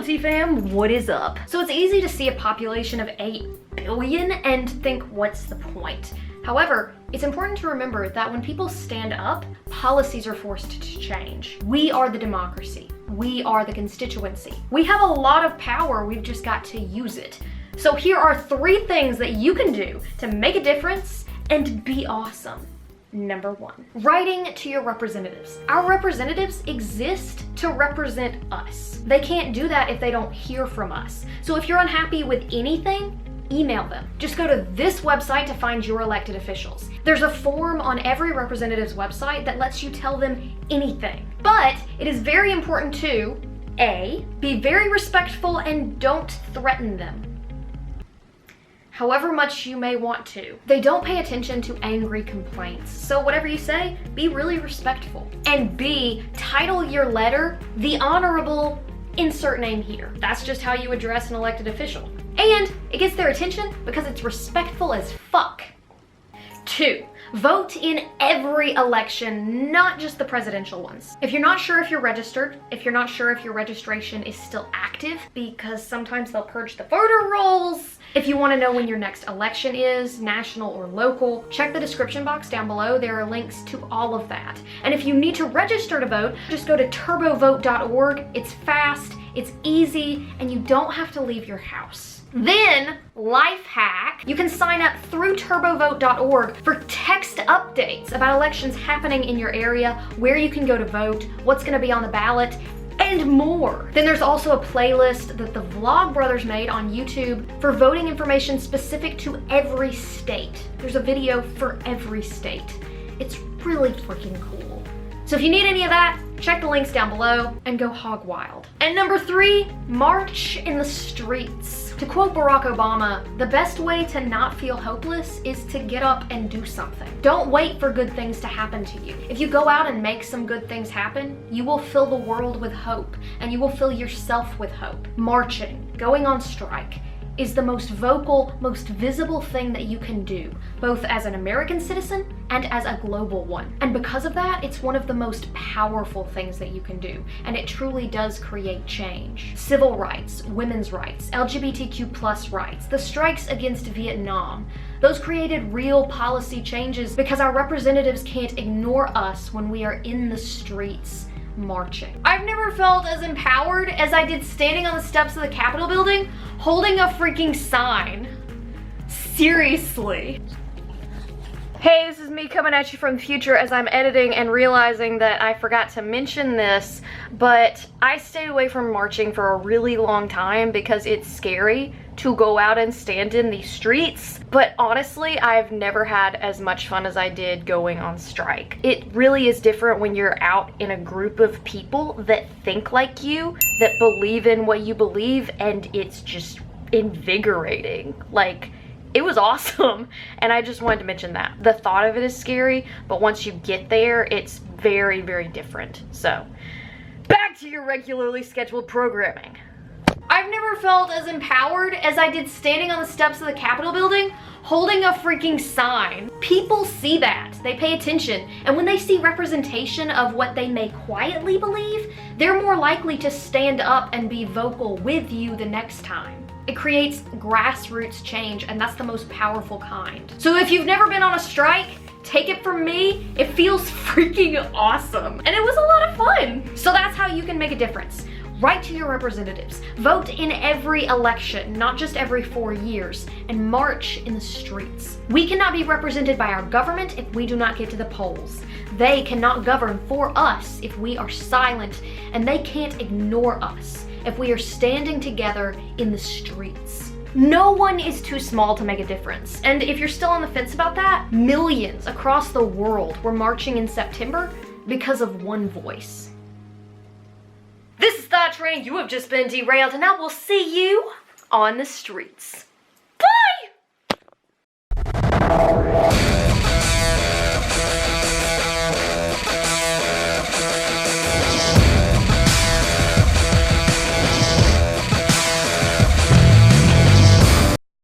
TNT fam, what is up? So it's easy to see a population of 8 billion and think, what's the point? However, it's important to remember that when people stand up, policies are forced to change. We are the democracy. We are the constituency. We have a lot of power, we've just got to use it. So here are 3 things that you can do to make a difference and be awesome. Number 1, writing to your representatives. Our representatives exist to represent us. They can't do that if they don't hear from us. So if you're unhappy with anything, email them. Just go to this website to find your elected officials. There's a form on every representative's website that lets you tell them anything. But it is very important to, A, be very respectful and don't threaten them, however much you may want to. They don't pay attention to angry complaints, so whatever you say, be really respectful. And B, title your letter the Honorable insert name here. That's just how you address an elected official. And it gets their attention because it's respectful as fuck. 2, vote in every election, not just the presidential ones. If you're not sure if you're registered, if you're not sure if your registration is still active, because sometimes they'll purge the voter rolls, if you want to know when your next election is, national or local, check the description box down below. There are links to all of that. And if you need to register to vote, just go to turbovote.org. It's fast, it's easy, and you don't have to leave your house. Then, life hack, you can sign up through turbovote.org for text updates about elections happening in your area, where you can go to vote, what's going to be on the ballot, and more. Then there's also a playlist that the Vlogbrothers made on YouTube for voting information specific to every state. There's a video for every state. It's really freaking cool. So if you need any of that, check the links down below and go hog wild. And number 3, march in the streets. To quote Barack Obama, the best way to not feel hopeless is to get up and do something. Don't wait for good things to happen to you. If you go out and make some good things happen, you will fill the world with hope, and you will fill yourself with hope. Marching, going on strike, is the most vocal, most visible thing that you can do, both as an American citizen and as a global one. And because of that, it's one of the most powerful things that you can do, and it truly does create change. Civil rights, women's rights, LGBTQ+ rights, the strikes against Vietnam, those created real policy changes because our representatives can't ignore us when we are in the streets marching. I've never felt as empowered as I did standing on the steps of the Capitol building holding a freaking sign. Seriously. Hey, this is me coming at you from the future as I'm editing and realizing that I forgot to mention this, but I stayed away from marching for a really long time because it's scary to go out and stand in these streets. But honestly, I've never had as much fun as I did going on strike. It really is different when you're out in a group of people that think like you, that believe in what you believe, and it's just invigorating. Like, it was awesome, and I just wanted to mention that. The thought of it is scary, but once you get there, it's very, very different. So, back to your regularly scheduled programming. I've never felt as empowered as I did standing on the steps of the Capitol building holding a freaking sign. People see that, they pay attention, and when they see representation of what they may quietly believe, they're more likely to stand up and be vocal with you the next time. It creates grassroots change, and that's the most powerful kind. So if you've never been on a strike, take it from me, it feels freaking awesome. And it was a lot of fun. So that's how you can make a difference. Write to your representatives. Vote in every election, not just every 4 years, and march in the streets. We cannot be represented by our government if we do not get to the polls. They cannot govern for us if we are silent, and they can't ignore us if we are standing together in the streets. No one is too small to make a difference. And if you're still on the fence about that, millions across the world were marching in September because of one voice. This is Thought Train. You have just been derailed, and I will see you on the streets.